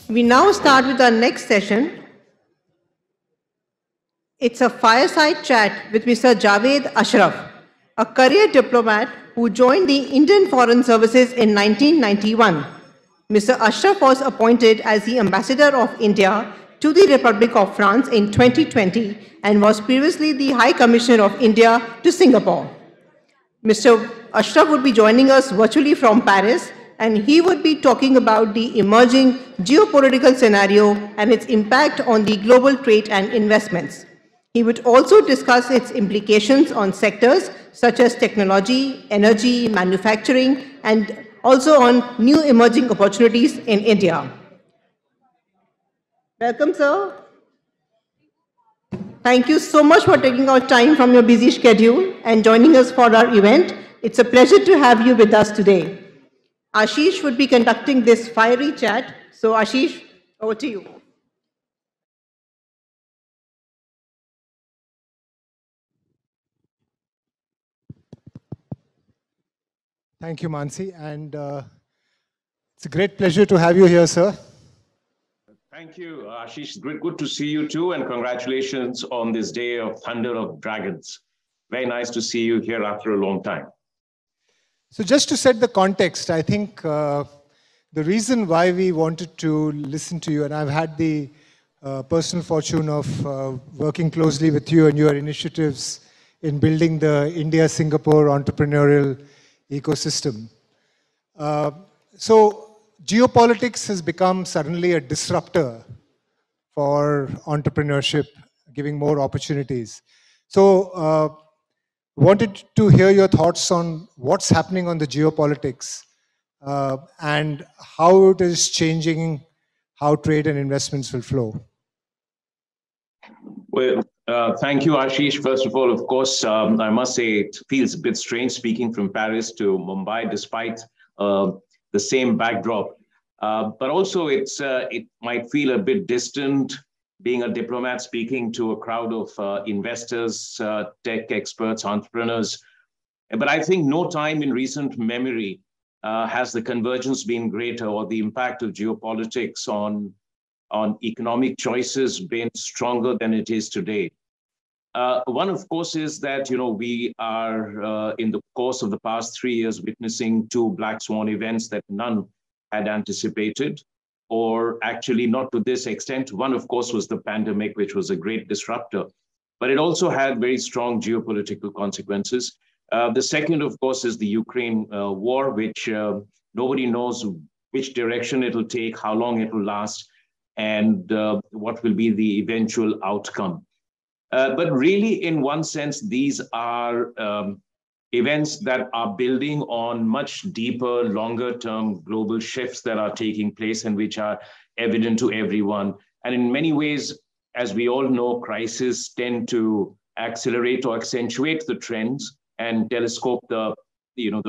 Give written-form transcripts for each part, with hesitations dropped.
We now start with our next session. It's a fireside chat with Mr. Javed Ashraf, a career diplomat who joined the Indian Foreign Services in 1991. Mr. Ashraf was appointed as the Ambassador of India to the Republic of France in 2020 and was previously the High Commissioner of India to Singapore. Mr. Ashraf would be joining us virtually from Paris, and he would be talking about the emerging geopolitical scenario and its impact on the global trade and investments. He would also discuss its implications on sectors such as technology, energy, manufacturing, and also on new emerging opportunities in India. Welcome, sir. Thank you so much for taking out time from your busy schedule and joining us for our event. It's a pleasure to have you with us today. Ashish would be conducting this fiery chat. So Ashish, over to you. Thank you, Mansi. And it's a great pleasure to have you here, sir. Thank you, Ashish. Good to see you too. And congratulations on this day of Thunder of Dragons. Very nice to see you here after a long time. So just to set the context, I think the reason why we wanted to listen to you, and I've had the personal fortune of working closely with you and your initiatives in building the India-Singapore entrepreneurial ecosystem. So geopolitics has become suddenly a disruptor for entrepreneurship, giving more opportunities. So wanted to hear your thoughts on what's happening on the geopolitics and how it is changing how trade and investments will flow. Well, thank you, Ashish. First of all, of course, I must say it feels a bit strange speaking from Paris to Mumbai, despite the same backdrop. But also, it might feel a bit distant being a diplomat speaking to a crowd of investors, tech experts, entrepreneurs. But I think no time in recent memory has the convergence been greater or the impact of geopolitics on economic choices been stronger than it is today. One, of course, is that we are in the course of the past 3 years witnessing two black swan events that none had anticipated, or actually not to this extent. One, of course, was the pandemic, which was a great disruptor, but it also had very strong geopolitical consequences. The second, of course, is the Ukraine war, which nobody knows which direction it'll take, how long it will last, and what will be the eventual outcome. But really, in one sense, these are events that are building on much deeper, longer-term global shifts that are taking place and which are evident to everyone. And in many ways, as we all know, crises tend to accelerate or accentuate the trends and telescope the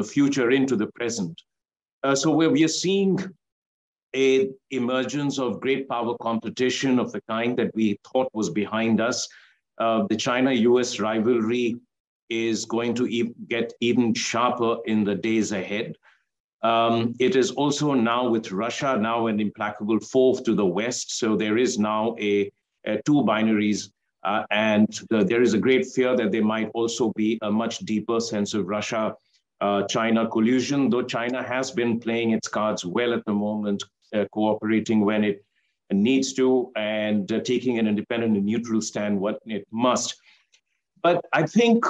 future into the present. So we are seeing an emergence of great power competition of the kind that we thought was behind us. The China-US rivalry is going to get even sharper in the days ahead. It is also now with Russia, now an implacable foe to the West. So there is now a two binaries, and there is a great fear that there might also be a much deeper sense of Russia-China collusion, though China has been playing its cards well at the moment, cooperating when it needs to, and taking an independent and neutral stand when it must. But I think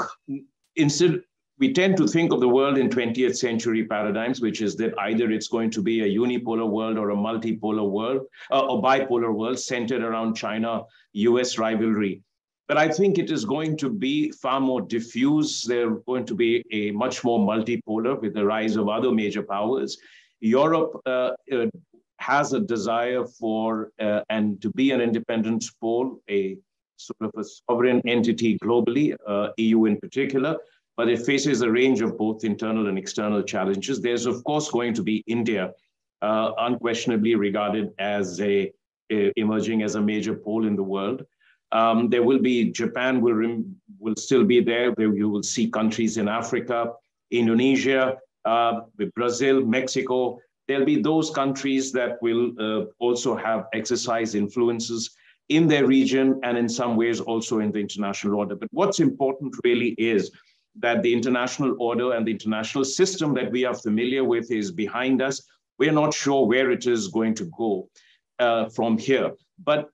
instead, we tend to think of the world in 20th century paradigms, which is that either it's going to be a unipolar world or a multipolar world, or bipolar world centered around China-US rivalry. But I think it is going to be far more diffuse. They're going to be a much more multipolar with the rise of other major powers. Europe has a desire for and to be an independent pole, a sort of a sovereign entity globally, EU in particular, but it faces a range of both internal and external challenges. There's, of course, going to be India, unquestionably regarded as emerging as a major pole in the world. There will be, Japan will still be there. You will see countries in Africa, Indonesia, with Brazil, Mexico, There'll be those countries that will also have exercise influences in their region and in some ways also in the international order. But what's important really is that the international order and the international system that we are familiar with is behind us. We're not sure where it is going to go from here. But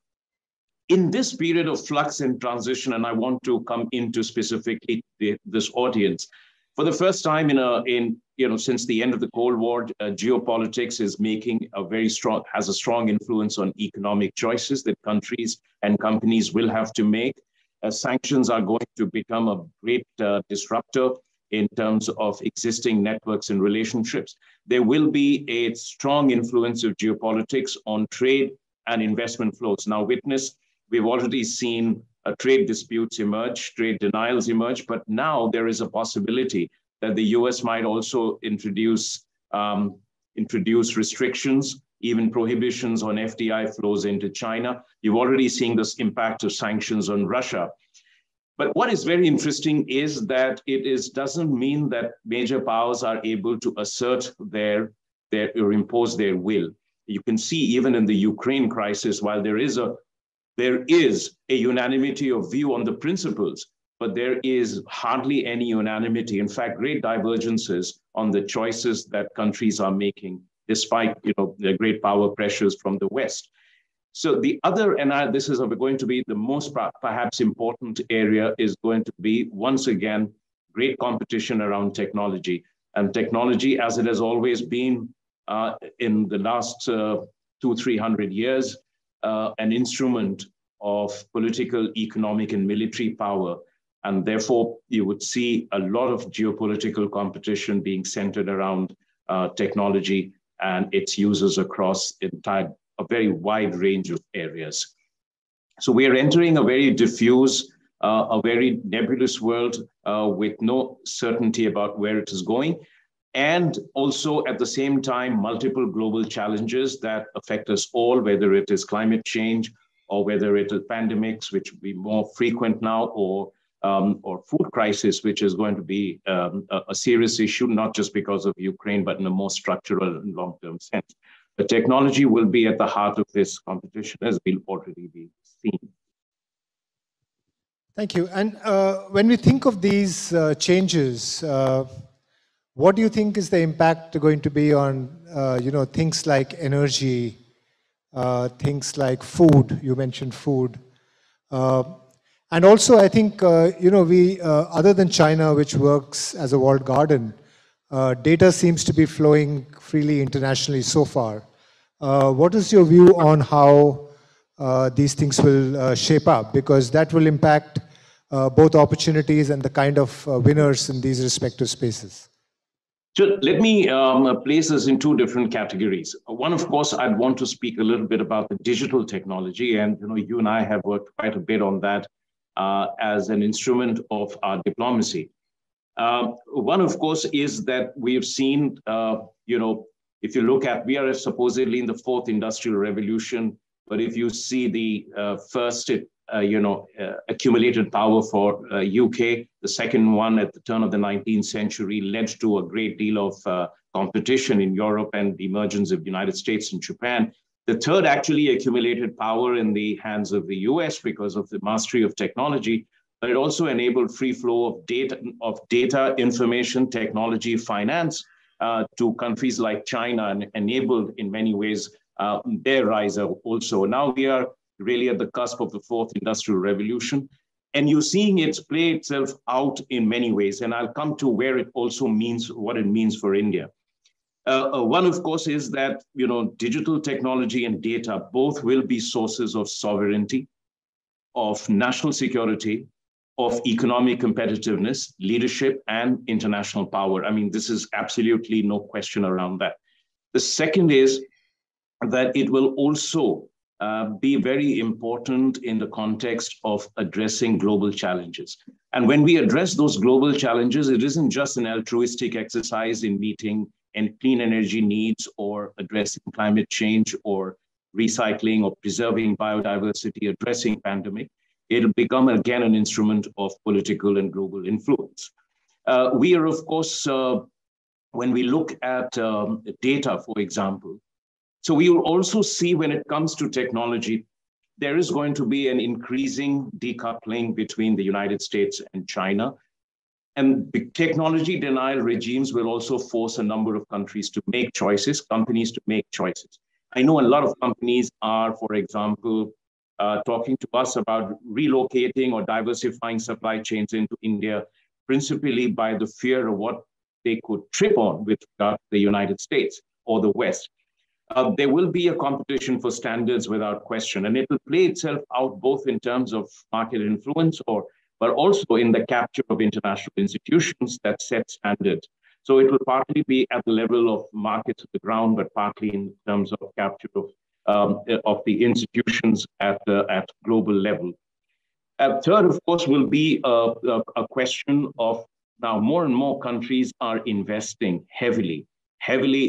in this period of flux and transition, and I want to come into specifically this audience, for the first time since the end of the Cold War, geopolitics is has a strong influence on economic choices that countries and companies will have to make. Sanctions are going to become a great disruptor in terms of existing networks and relationships. There will be a strong influence of geopolitics on trade and investment flows. Now, we've already seen trade disputes emerge, trade denials emerge, but now there is a possibility that the US might also introduce restrictions, even prohibitions on FDI flows into China. You've already seen this impact of sanctions on Russia. But what is very interesting is that doesn't mean that major powers are able to assert or impose their will. You can see even in the Ukraine crisis, while there is a unanimity of view on the principles, but there is hardly any unanimity. In fact, great divergences on the choices that countries are making, despite the great power pressures from the West. So the other, and this is going to be the most perhaps important area, is going to be, once again, great competition around technology. And technology, as it has always been in the last 200-300 years, an instrument of political, economic, and military power. And therefore, you would see a lot of geopolitical competition being centered around technology and its users across a very wide range of areas. So we are entering a very diffuse, a very nebulous world with no certainty about where it is going. And also at the same time, multiple global challenges that affect us all, whether it is climate change or whether it is pandemics, which will be more frequent now, or food crisis, which is going to be a serious issue, not just because of Ukraine, but in a more structural and long-term sense. The technology will be at the heart of this competition, as will already be seen. Thank you. And when we think of these changes, what do you think is the impact going to be on things like energy, things like food? You mentioned food. And also, I think, we, other than China, which works as a walled garden, data seems to be flowing freely internationally so far. What is your view on how these things will shape up? Because that will impact both opportunities and the kind of winners in these respective spaces. So let me place this in two different categories. One, of course, I'd want to speak a little bit about the digital technology. And you and I have worked quite a bit on that as an instrument of our diplomacy. One, of course, is that we have seen, if you look at, we are supposedly in the fourth industrial revolution, but if you see the first, accumulated power for UK, the second one at the turn of the 19th century led to a great deal of competition in Europe and the emergence of the United States and Japan. The third actually accumulated power in the hands of the US because of the mastery of technology, but it also enabled free flow of data, information, technology, finance to countries like China, and enabled in many ways their rise also. Now we are really at the cusp of the fourth industrial revolution, and you're seeing it play itself out in many ways. And I'll come to where it also means, what it means for India. One, of course, is that digital technology and data both will be sources of sovereignty, of national security, of economic competitiveness, leadership, and international power. I mean, this is absolutely no question around that. The second is that it will also be very important in the context of addressing global challenges. And when we address those global challenges, it isn't just an altruistic exercise in meeting and clean energy needs or addressing climate change or recycling or preserving biodiversity, addressing pandemic. It'll become, again, an instrument of political and global influence. We are, of course, when we look at data, for example. So we will also see when it comes to technology, there is going to be an increasing decoupling between the United States and China. And technology denial regimes will also force a number of countries to make choices, companies to make choices. I know a lot of companies are, for example, talking to us about relocating or diversifying supply chains into India, principally by the fear of what they could trip on with regard to the United States or the West. There will be a competition for standards without question, and it will play itself out both in terms of market influence but also in the capture of international institutions that set standards. So it will partly be at the level of markets at the ground, but partly in terms of capture of the institutions at global level. Third, of course, will be a question of now more and more countries are investing heavily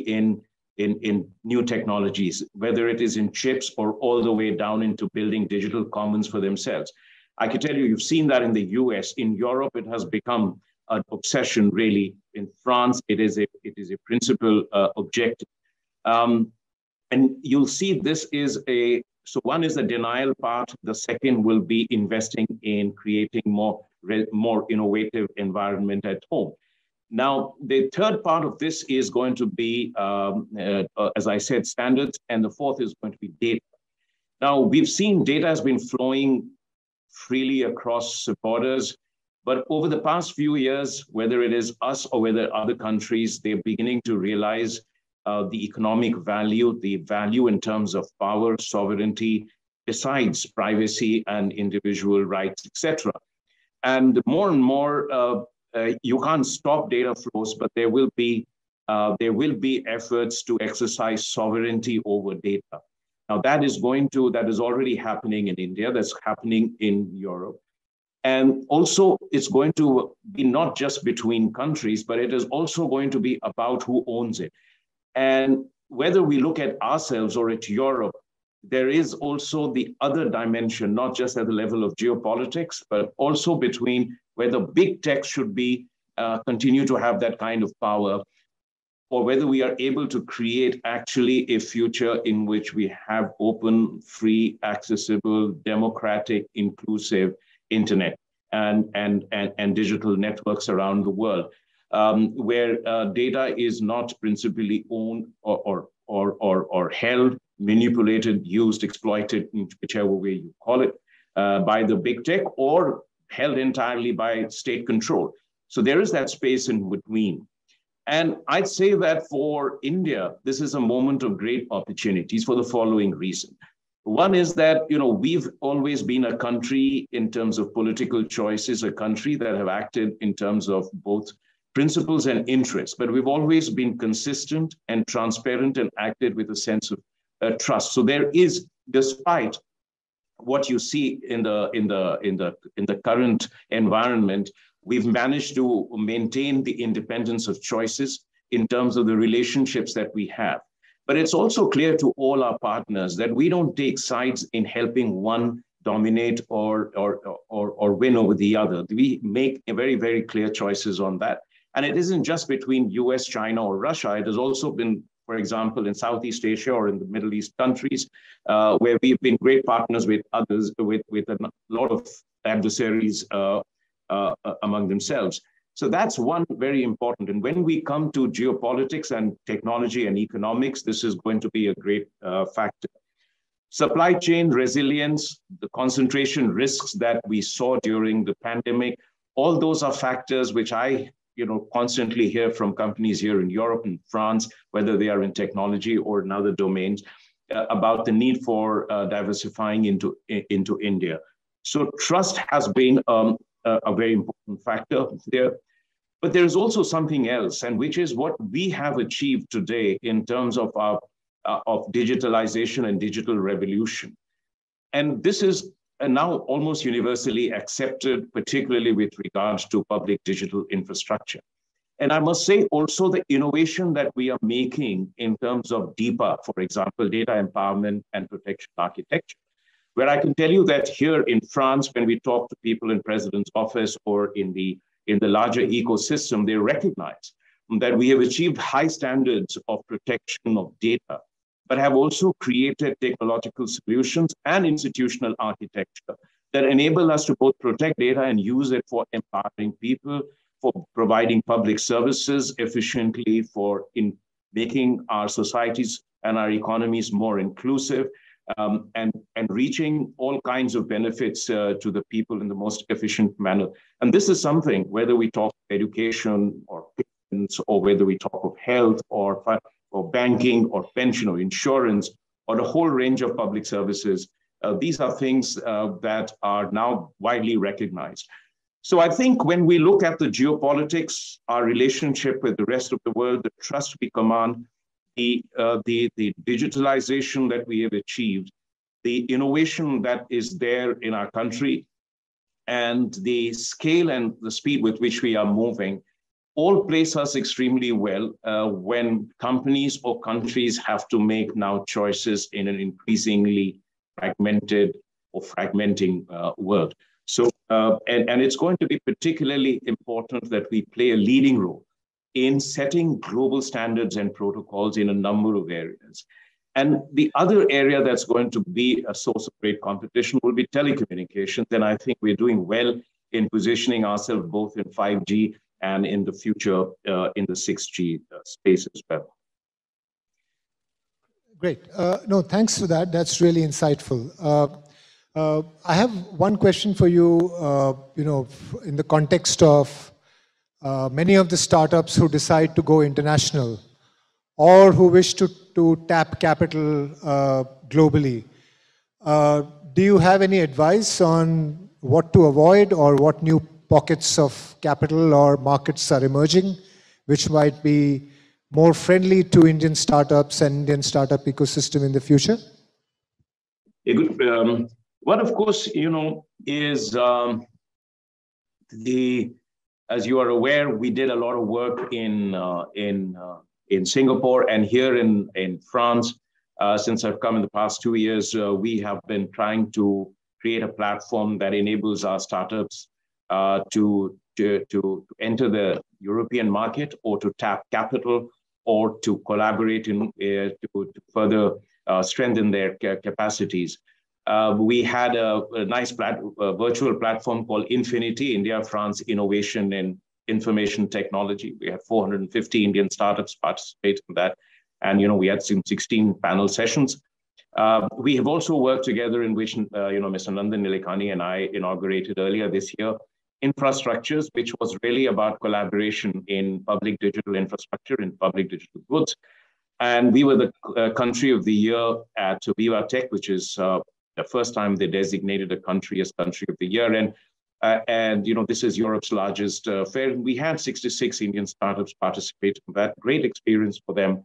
in new technologies, whether it is in chips or all the way down into building digital commons for themselves. I can tell you, you've seen that in the US. In Europe, it has become an obsession, really. In France, it is a principal objective. And you'll see this is so one is the denial part. The second will be investing in creating more innovative environment at home. Now, the third part of this is going to be, as I said, standards. And the fourth is going to be data. Now, we've seen data has been flowing freely across borders. But over the past few years, whether it is us or whether other countries, they're beginning to realize the economic value, the value in terms of power, sovereignty, besides privacy and individual rights, etc. And more, you can't stop data flows, but there will be efforts to exercise sovereignty over data. Now that is already happening in India, that's happening in Europe. And also it's going to be not just between countries, but it is also going to be about who owns it. And whether we look at ourselves or at Europe, there is also the other dimension, not just at the level of geopolitics, but also between whether big tech should be continue to have that kind of power, or whether we are able to create actually a future in which we have open, free, accessible, democratic, inclusive internet and digital networks around the world, where data is not principally owned or held, manipulated, used, exploited, whichever way you call it, by the big tech, or held entirely by state control. So there is that space in between. And I'd say that for India, this is a moment of great opportunities for the following reason. One is that, we've always been a country in terms of political choices, a country that have acted in terms of both principles and interests, but we've always been consistent and transparent and acted with a sense of trust. So there is, despite what you see in the current environment, we've managed to maintain the independence of choices in terms of the relationships that we have. But it's also clear to all our partners that we don't take sides in helping one dominate or win over the other. We make very, very clear choices on that. And it isn't just between US, China, or Russia. It has also been, for example, in Southeast Asia or in the Middle East countries, where we've been great partners with others, with a lot of adversaries among themselves. So that's one very important. And when we come to geopolitics and technology and economics, this is going to be a great factor. Supply chain resilience, the concentration risks that we saw during the pandemic, all those are factors which I constantly hear from companies here in Europe and France, whether they are in technology or in other domains, about the need for diversifying into India. So trust has been a very important factor there. But there's also something else, and which is what we have achieved today in terms of our of digitalization and digital revolution. And this is now almost universally accepted, particularly with regards to public digital infrastructure. And I must say also the innovation that we are making in terms of DIPA, for example, data empowerment and protection architecture, where I can tell you that here in France, when we talk to people in president's office or in the larger ecosystem, they recognize that we have achieved high standards of protection of data, but have also created technological solutions and institutional architecture that enable us to both protect data and use it for empowering people, for providing public services efficiently, for in making our societies and our economies more inclusive, and reaching all kinds of benefits to the people in the most efficient manner. And this is something, whether we talk education or payments, or whether we talk of health or banking or pension or insurance or a whole range of public services, these are things that are now widely recognized. So I think when we look at the geopolitics, our relationship with the rest of the world, the trust we command, the digitalization that we have achieved, the innovation that is there in our country, and the scale and the speed with which we are moving, all place us extremely well when companies or countries have to make now choices in an increasingly fragmented or fragmenting world. So, and it's going to be particularly important that we play a leading role in setting global standards and protocols in a number of areas. And the other area that's going to be a source of great competition will be telecommunications. And I think we're doing well in positioning ourselves both in 5G and in the future in the 6G space as well. Great. No, thanks for that. That's really insightful. I have one question for you, in the context of many of the startups who decide to go international or who wish to tap capital globally. Do you have any advice on what to avoid or what new pockets of capital or markets are emerging, which might be more friendly to Indian startups and Indian startup ecosystem in the future? What, of course, is as you are aware, we did a lot of work in Singapore and here in France. Since I've come in the past 2 years, we have been trying to create a platform that enables our startups to enter the European market or to tap capital or to collaborate to further strengthen their capacities. We had a nice virtual platform called Infinity, India, France Innovation and Information Technology. We had 450 Indian startups participate in that. And, we had some 16 panel sessions. We have also worked together in which, Mr. Nandan Nilekani and I inaugurated earlier this year, infrastructures, which was really about collaboration in public digital infrastructure and public digital goods. And we were the country of the year at IvyCap, which is the first time they designated a country as country of the year. And this is Europe's largest fair. We had 66 Indian startups participate in that. Great experience for them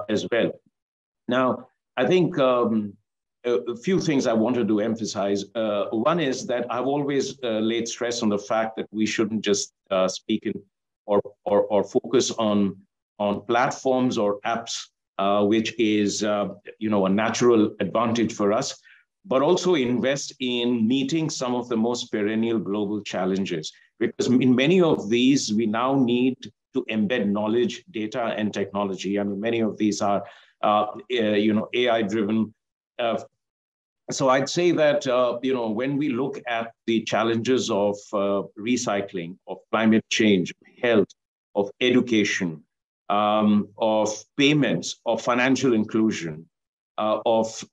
as well. Now, I think a few things I wanted to emphasize. One is that I've always laid stress on the fact that we shouldn't just speak in or focus on platforms or apps, which is a natural advantage for us, but also invest in meeting some of the most perennial global challenges. Because in many of these, we now need to embed knowledge, data, and technology. I mean, many of these are, AI-driven. So I'd say that, when we look at the challenges of recycling, of climate change, health, of education, of payments, of financial inclusion, of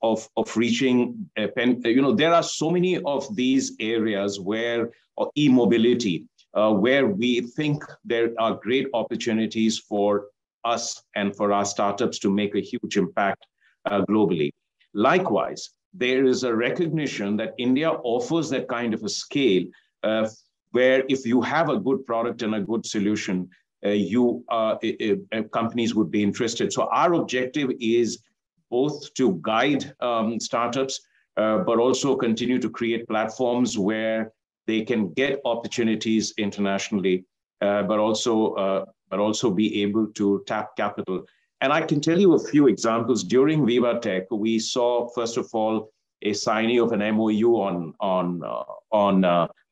reaching, there are so many of these areas where, or e-mobility, where we think there are great opportunities for us and for our startups to make a huge impact globally. Likewise, there is a recognition that India offers that kind of a scale where if you have a good product and a good solution, companies would be interested. So our objective is both to guide startups, but also continue to create platforms where they can get opportunities internationally, but also be able to tap capital. And I can tell you a few examples. During IvyCap, we saw, first of all, a signing of an MOU on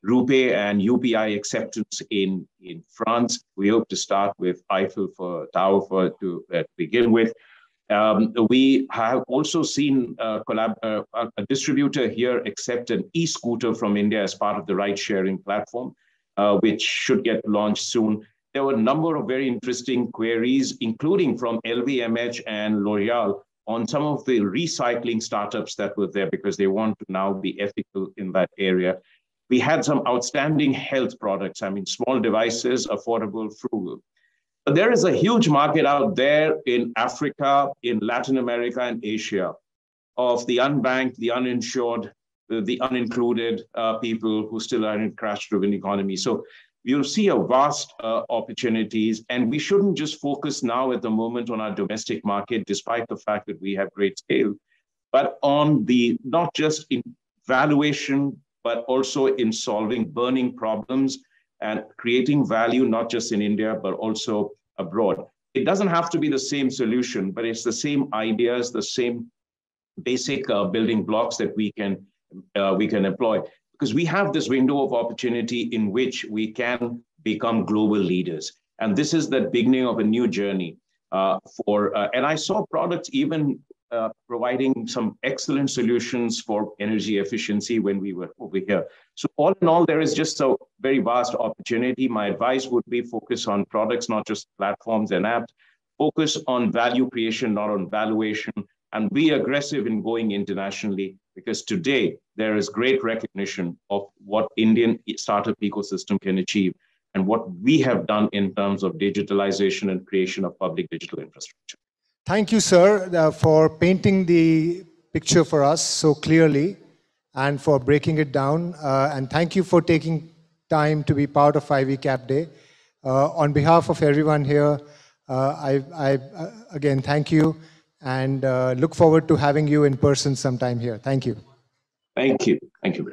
RuPay and UPI acceptance in France. We hope to start with Eiffel Tower to begin with. We have also seen a distributor here accept an e-scooter from India as part of the ride-sharing platform, which should get launched soon. There were a number of very interesting queries, including from LVMH and L'Oreal, on some of the recycling startups that were there because they want to now be ethical in that area. We had some outstanding health products, I mean, small devices, affordable, frugal. But there is a huge market out there in Africa, in Latin America, and Asia of the unbanked, the uninsured, the unincluded people who still are in a crash-driven economy. So you'll see a vast opportunities, and we shouldn't just focus now at the moment on our domestic market, despite the fact that we have great scale, but on the, not just in valuation, but also in solving burning problems and creating value, not just in India, but also abroad. It doesn't have to be the same solution, but it's the same ideas, the same basic building blocks that we can employ. Because we have this window of opportunity in which we can become global leaders. And this is the beginning of a new journey and I saw products even providing some excellent solutions for energy efficiency when we were over here. So all in all, there is just a very vast opportunity. My advice would be focus on products, not just platforms and apps. Focus on value creation, not on valuation, and be aggressive in going internationally, because today there is great recognition of what Indian startup ecosystem can achieve and what we have done in terms of digitalization and creation of public digital infrastructure. Thank you, sir, for painting the picture for us so clearly and for breaking it down. And thank you for taking time to be part of IvyCap Day. On behalf of everyone here, I again thank you and look forward to having you in person sometime here. Thank you. Thank you. Thank you.